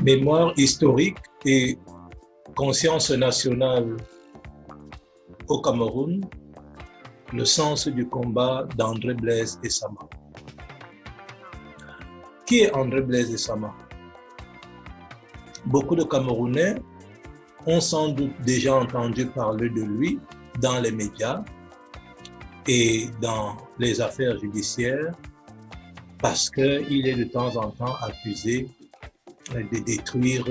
Mémoire historique et conscience nationale au Cameroun, le sens du combat d'André Blaise Essama. Qui est André Blaise Essama? Beaucoup de Camerounais ont sans doute déjà entendu parler de lui dans les médias et dans les affaires judiciaires parce qu'il est de temps en temps accusé de détruire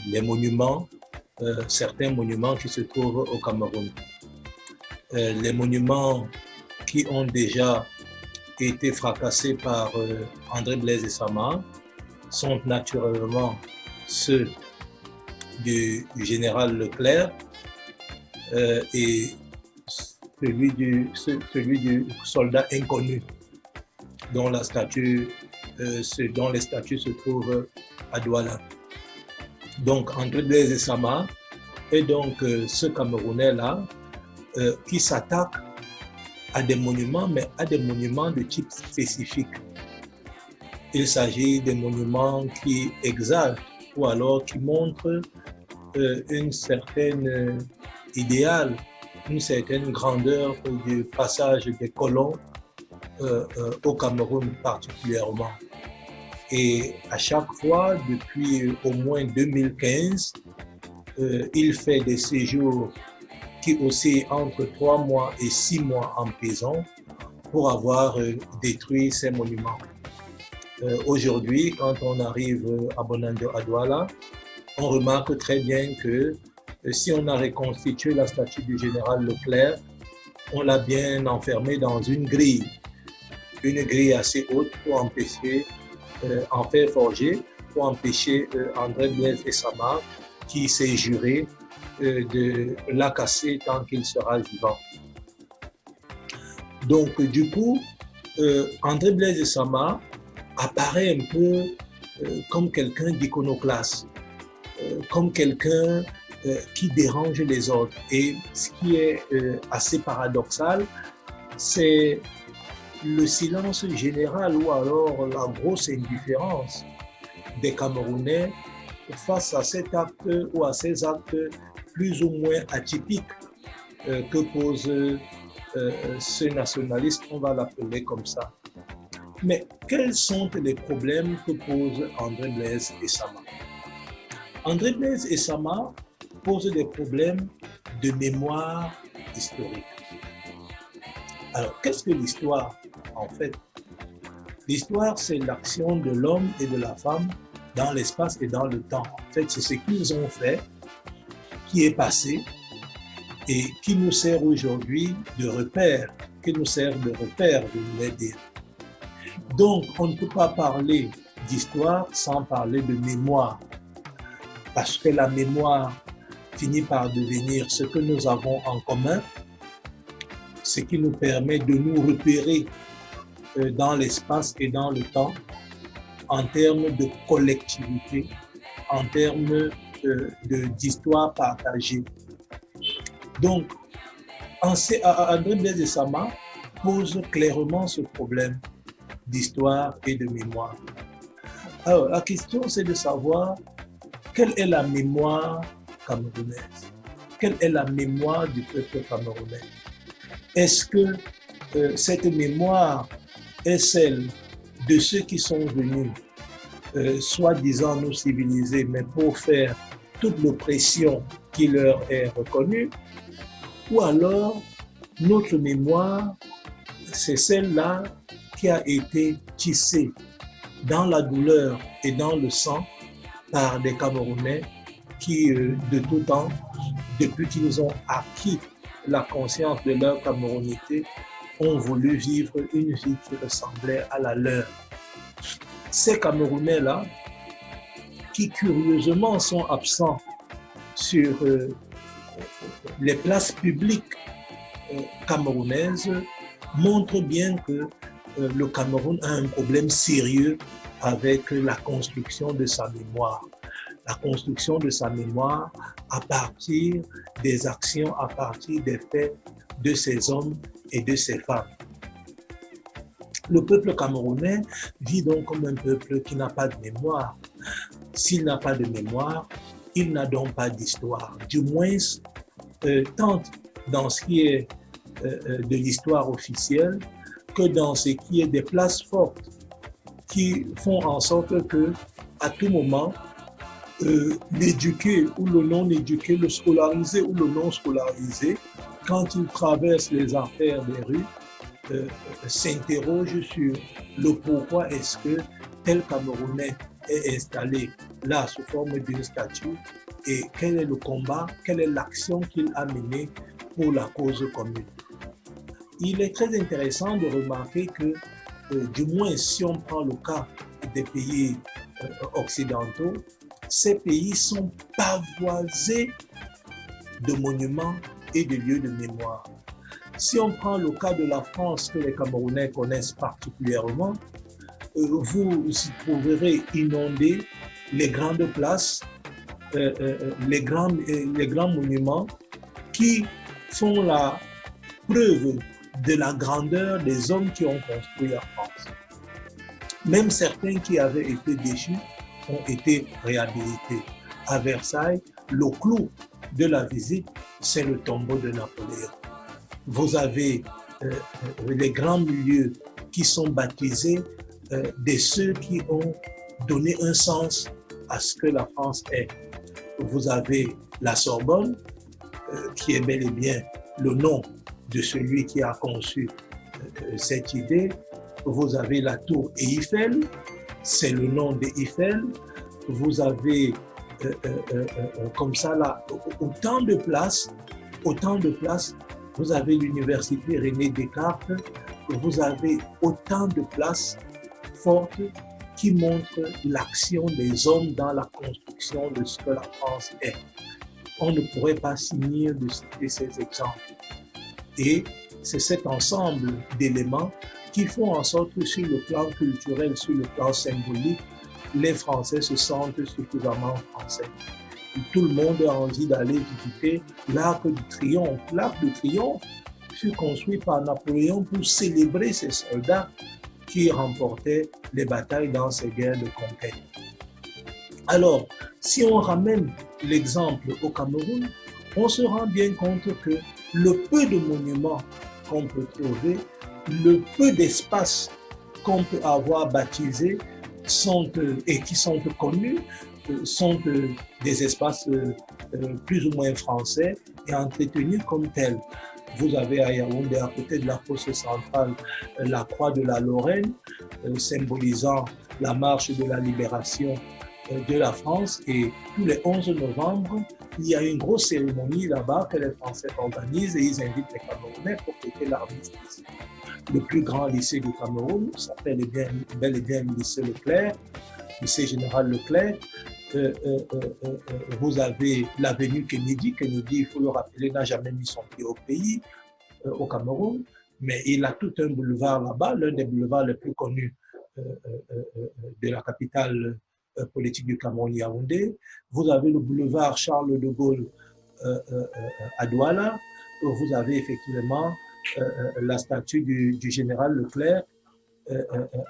les monuments, certains monuments qui se trouvent au Cameroun. Les monuments qui ont déjà été fracassés par André Blaise Essama sont naturellement ceux du général Leclerc et celui du soldat inconnu dont les statues se trouvent à Douala. Donc André Blaise Essama est donc ce Camerounais-là qui s'attaque à des monuments, mais à des monuments de type spécifique. Il s'agit des monuments qui exaltent ou alors qui montrent une certaine idéal, une certaine grandeur du passage des colons au Cameroun particulièrement. Et à chaque fois, depuis au moins 2015, il fait des séjours qui oscillent entre 3 mois et 6 mois en prison pour avoir détruit ces monuments. Aujourd'hui, quand on arrive à Bonando à Douala, on remarque très bien que si on a reconstitué la statue du général Leclerc, on l'a bien enfermé dans une grille assez haute pour empêcher, en fer forgé, pour empêcher André Blaise Essama, qui s'est juré de la casser tant qu'il sera vivant. Donc, du coup, André Blaise Essama apparaît un peu comme quelqu'un d'iconoclaste, comme quelqu'un qui dérange les autres. Et ce qui est assez paradoxal, c'est le silence général ou alors la grosse indifférence des Camerounais face à cet acte ou à ces actes plus ou moins atypiques que pose ce nationaliste, on va l'appeler comme ça. Mais quels sont les problèmes que pose André Blaise Essama? André Blaise Essama pose des problèmes de mémoire historique. Alors, qu'est-ce que l'histoire, en fait? L'histoire, c'est l'action de l'homme et de la femme dans l'espace et dans le temps. En fait, c'est ce qu'ils ont fait, qui est passé et qui nous sert aujourd'hui de repère, je voulais dire. Donc, on ne peut pas parler d'histoire sans parler de mémoire, parce que la mémoire finit par devenir ce que nous avons en commun, ce qui nous permet de nous repérer dans l'espace et dans le temps en termes de collectivité, en termes d'histoire partagée. Donc, André Blaise Essama pose clairement ce problème d'histoire et de mémoire. Alors, la question, c'est de savoir quelle est la mémoire camerounaise? Quelle est la mémoire du peuple camerounais? Est-ce que cette mémoire est celle de ceux qui sont venus, soi-disant nous civiliser, mais pour faire toute l'oppression qui leur est reconnue? Ou alors, notre mémoire, c'est celle-là qui a été tissée dans la douleur et dans le sang par des Camerounais qui, de tout temps, depuis qu'ils ont acquis la conscience de leur camerounité, ont voulu vivre une vie qui ressemblait à la leur. Ces Camerounais-là, qui curieusement sont absents sur les places publiques camerounaises, montrent bien que le Cameroun a un problème sérieux avec la construction de sa mémoire. La construction de sa mémoire à partir des actions, à partir des faits de ces hommes et de ces femmes. Le peuple camerounais vit donc comme un peuple qui n'a pas de mémoire. S'il n'a pas de mémoire, il n'a donc pas d'histoire. Du moins, tant dans ce qui est de l'histoire officielle que dans ce qui est des places fortes qui font en sorte que, à tout moment, l'éduqué ou le non-éduqué, le scolarisé ou le non-scolarisé, quand il traverse les artères des rues, s'interroge sur le pourquoi est-ce que tel Camerounais est installé là sous forme d'une statue et quel est le combat, quelle est l'action qu'il a menée pour la cause commune. Il est très intéressant de remarquer que, du moins si on prend le cas des pays occidentaux, ces pays sont pavoisés de monuments et de lieux de mémoire. Si on prend le cas de la France que les Camerounais connaissent particulièrement, vous y trouverez inondés les grandes places, les grands monuments qui font la preuve de la grandeur des hommes qui ont construit la France. Même certains qui avaient été déchus ont été réhabilités. À Versailles, le clou de la visite, c'est le tombeau de Napoléon. Vous avez les grands milieux qui sont baptisés de ceux qui ont donné un sens à ce que la France est. Vous avez la Sorbonne, qui est bel et bien le nom de celui qui a conçu cette idée. Vous avez la tour Eiffel, c'est le nom d'Eiffel. Vous avez comme ça là autant de places. Vous avez l'université René Descartes. Vous avez autant de places fortes qui montrent l'action des hommes dans la construction de ce que la France est. On ne pourrait pas finir de citer ces exemples. Et c'est cet ensemble d'éléments qui font en sorte que sur le plan culturel, sur le plan symbolique, les Français se sentent suffisamment français. Et tout le monde a envie d'aller visiter l'Arc de Triomphe. L'Arc de Triomphe fut construit par Napoléon pour célébrer ses soldats qui remportaient les batailles dans ces guerres de conquête. Alors, si on ramène l'exemple au Cameroun, on se rend bien compte que le peu de monuments qu'on peut trouver, le peu d'espaces qu'on peut avoir baptisés et qui sont connus, sont des espaces plus ou moins français et entretenus comme tels. Vous avez à Yaoundé, à côté de la fosse centrale, la croix de la Lorraine, symbolisant la marche de la libération de la France. Et tous les 11 novembre, il y a une grosse cérémonie là-bas que les Français organisent et ils invitent les Camerounais pour fêter l'armistice. Le plus grand lycée du Cameroun s'appelle bel et bien le lycée Leclerc, lycée général Leclerc. Vous avez l'avenue Kennedy. Kennedy, il faut le rappeler, n'a jamais mis son pied au pays, au Cameroun, mais il a tout un boulevard là-bas, l'un des boulevards les plus connus de la capitale politique du Cameroun, Yaoundé. Vous avez le boulevard Charles de Gaulle à Douala. Vous avez effectivement la statue du général Leclerc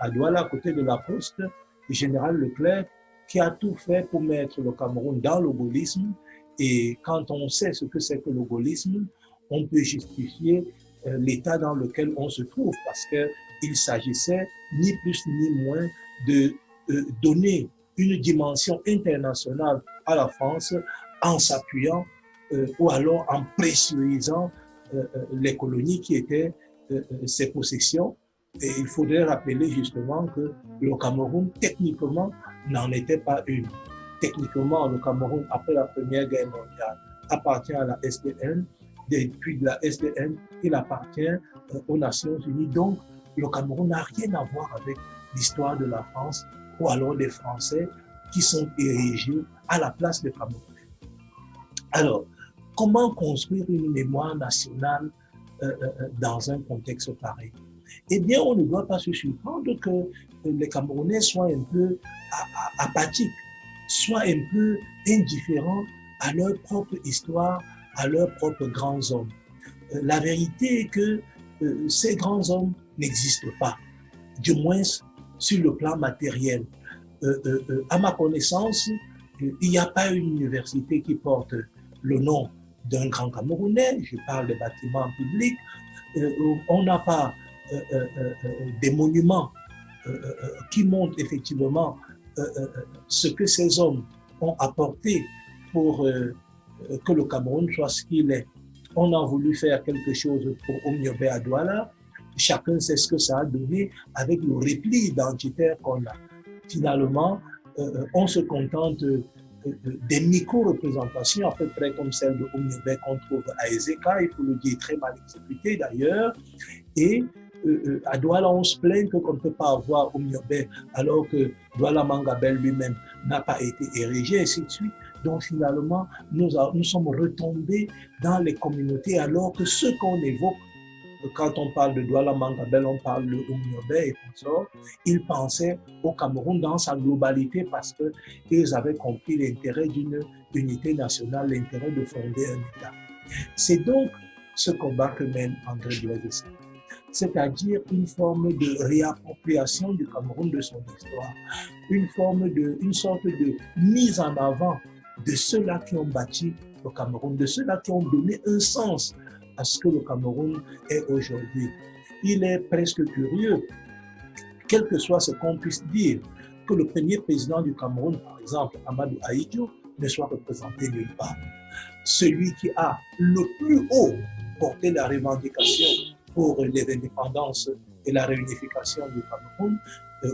à Douala, à côté de la poste, du général Leclerc, qui a tout fait pour mettre le Cameroun dans le gaullisme. Et quand on sait ce que c'est que le gaullisme, on peut justifier l'état dans lequel on se trouve, parce qu'il s'agissait ni plus ni moins de donner une dimension internationale à la France en s'appuyant ou alors en pressurisant les colonies qui étaient ses possessions. Et il faudrait rappeler justement que le Cameroun, techniquement, n'en était pas une. Techniquement, le Cameroun, après la Première Guerre mondiale, appartient à la SDN. Depuis de la SDN, il appartient aux Nations Unies. Donc, le Cameroun n'a rien à voir avec l'histoire de la France ou alors des Français qui sont érigés à la place des Camerounais. Alors, comment construire une mémoire nationale dans un contexte pareil? Eh bien, on ne doit pas se surprendre que les Camerounais soient un peu apathiques, soient un peu indifférents à leur propre histoire, à leurs propres grands hommes. La vérité est que ces grands hommes n'existent pas, du moins sur le plan matériel. À ma connaissance, il n'y a pas une université qui porte le nom d'un grand Camerounais. Je parle des bâtiments publics. On n'a pas des monuments qui montrent effectivement ce que ces hommes ont apporté pour que le Cameroun soit ce qu'il est. On a voulu faire quelque chose pour Oumniobé à Douala. Chacun sait ce que ça a donné avec le repli identitaire qu'on a. Finalement, on se contente des micro-représentations, à peu près comme celle de Oumniobé qu'on trouve à Ezeka, il faut le dire, très mal exécutée d'ailleurs. Et à Douala, on se plaint qu'on ne peut pas avoir Oumniobé, alors que Douala Mangabel lui-même n'a pas été érigé, ainsi de suite. Donc finalement, nous sommes retombés dans les communautés, alors que ce qu'on évoque, quand on parle de Douala Mangabel, on parle de Oumniobé et consorts, ils pensaient au Cameroun dans sa globalité parce qu'ils avaient compris l'intérêt d'une unité nationale, l'intérêt de fonder un État. C'est donc ce combat que mène André Blaise Dessalines, c'est-à-dire une forme de réappropriation du Cameroun de son histoire, une sorte de mise en avant de ceux-là qui ont bâti le Cameroun, de ceux-là qui ont donné un sens à ce que le Cameroun est aujourd'hui. Il est presque curieux, quel que soit ce qu'on puisse dire, que le premier président du Cameroun, par exemple, Amadou Ahidjo, ne soit représenté nulle part. Celui qui a le plus haut porté la revendication pour l'indépendance et la réunification du Cameroun,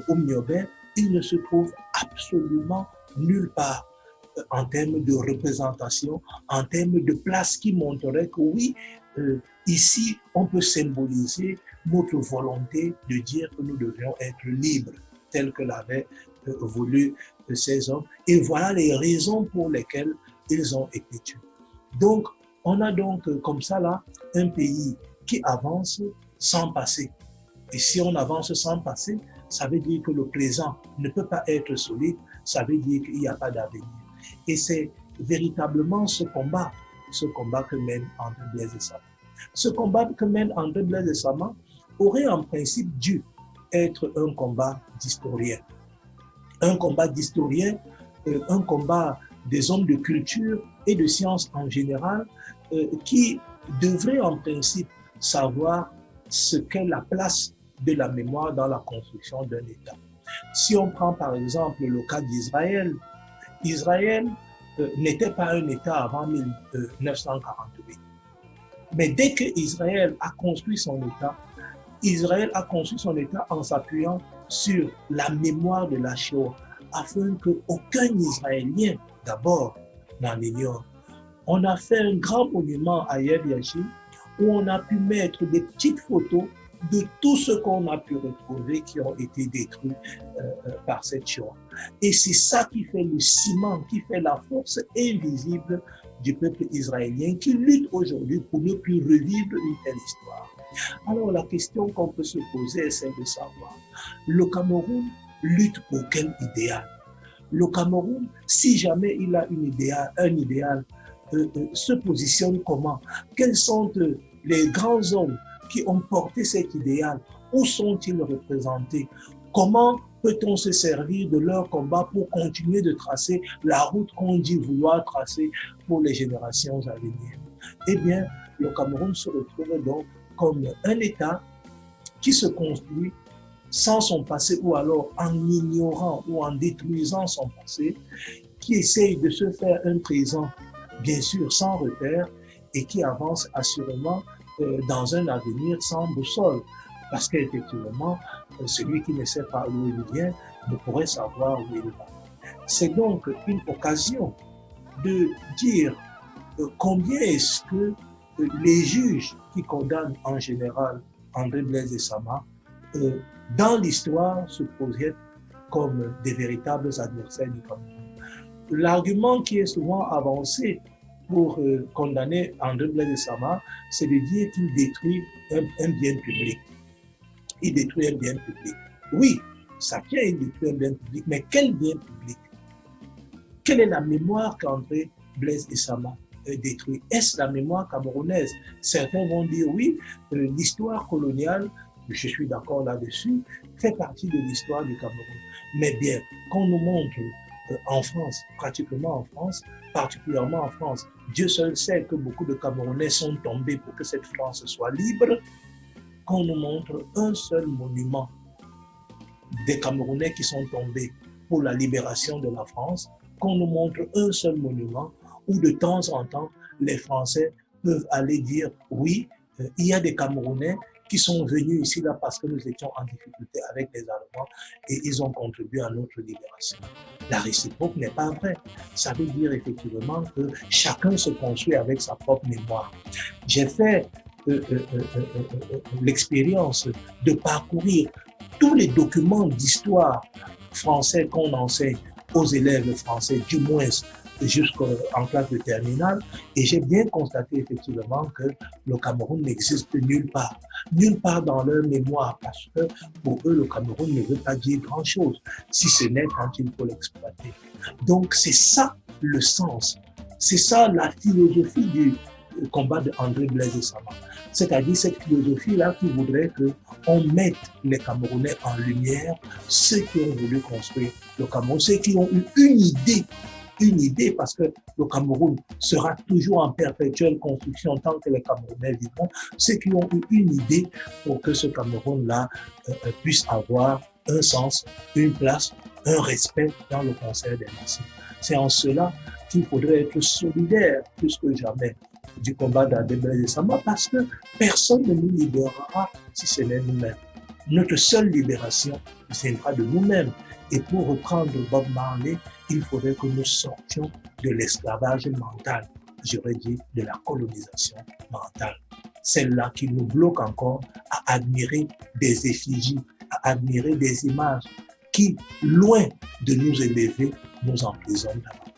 Oumniobé, il ne se trouve absolument nulle part en termes de représentation, en termes de place qui montrerait que oui, ici, on peut symboliser notre volonté de dire que nous devions être libres, tel que l'avaient voulu ces hommes. Et voilà les raisons pour lesquelles ils ont été tués. Donc, on a donc comme ça là un pays qui avance sans passé. Et si on avance sans passé, ça veut dire que le présent ne peut pas être solide, ça veut dire qu'il n'y a pas d'avenir. Et c'est véritablement ce combat que mène André Blaise Dessalines. Ce combat que mène André Blaise Dessalines aurait en principe dû être un combat d'historien. Un combat d'historien, un combat des hommes de culture et de sciences en général qui devraient en principe savoir ce qu'est la place de la mémoire dans la construction d'un État. Si on prend par exemple le cas d'Israël, Israël n'était pas un État avant 1948. Mais dès que Israël a construit son État, Israël a construit son État en s'appuyant sur la mémoire de la Shoah, afin qu'aucun Israélien, d'abord, n'en ignore. On a fait un grand monument à Yad Vashem où on a pu mettre des petites photos de tout ce qu'on a pu retrouver qui ont été détruits par cette Shoah. Et c'est ça qui fait le ciment, qui fait la force invisible du peuple israélien qui lutte aujourd'hui pour ne plus revivre une telle histoire. Alors la question qu'on peut se poser est celle de savoir, le Cameroun lutte pour quel idéal? Le Cameroun, si jamais il a un idéal, se positionne comment? Quels sont les grands hommes qui ont porté cet idéal? Où sont-ils représentés? Comment peut-on se servir de leur combat pour continuer de tracer la route qu'on dit vouloir tracer pour les générations à venir? Eh bien, le Cameroun se retrouve donc comme un État qui se construit sans son passé ou alors en ignorant ou en détruisant son passé, qui essaye de se faire un présent, bien sûr, sans repère et qui avance assurément dans un avenir sans boussole. Parce qu'effectivement, celui qui ne sait pas où il vient ne pourrait savoir où il va. C'est donc une occasion de dire combien est-ce que les juges qui condamnent en général André Blaise Dessalines, dans l'histoire, se poseraient comme des véritables adversaires du Cameroun. L'argument qui est souvent avancé pour condamner André Blaise Dessalines, c'est de dire qu'il détruit un bien public. Il détruit un bien public. Oui, ça tient, il détruit un bien public, mais quel bien public? Quelle est la mémoire qu'André Blaise Dessalines détruit? Est-ce la mémoire camerounaise? Certains vont dire oui, l'histoire coloniale je suis d'accord là-dessus, fait partie de l'histoire du Cameroun. Mais bien, qu'on nous montre en France, pratiquement en France, particulièrement en France, Dieu seul sait que beaucoup de Camerounais sont tombés pour que cette France soit libre, qu'on nous montre un seul monument des Camerounais qui sont tombés pour la libération de la France, qu'on nous montre un seul monument où de temps en temps, les Français peuvent aller dire oui, il y a des Camerounais qui sont venus ici là parce que nous étions en difficulté avec les Allemands et ils ont contribué à notre libération. La réciproque n'est pas vraie. Ça veut dire effectivement que chacun se construit avec sa propre mémoire. J'ai fait l'expérience de parcourir tous les documents d'histoire français qu'on enseigne aux élèves français, du moins jusqu'en classe de terminale, et j'ai bien constaté effectivement que le Cameroun n'existe nulle part dans leur mémoire, parce que pour eux, le Cameroun ne veut pas dire grand-chose, si ce n'est quand il faut l'exploiter. Donc c'est ça le sens, c'est ça la philosophie du combat de André Blaise Sama. C'est-à-dire cette philosophie-là qui voudrait qu'on mette les Camerounais en lumière, ceux qui ont voulu construire le Cameroun, ceux qui ont eu une idée, parce que le Cameroun sera toujours en perpétuelle construction tant que les Camerounais vivront, ceux qui ont eu une idée pour que ce Cameroun-là puisse avoir un sens, une place, un respect dans le concert des nations. C'est en cela qu'il faudrait être solidaire plus que jamais du combat d'André Blaise Sama, parce que personne ne nous libérera si ce n'est nous-mêmes. Notre seule libération viendra de nous-mêmes. Et pour reprendre Bob Marley, il faudrait que nous sortions de l'esclavage mental, j'aurais dit de la colonisation mentale. Celle-là qui nous bloque encore à admirer des effigies, à admirer des images qui, loin de nous élever, nous emprisonnent davantage.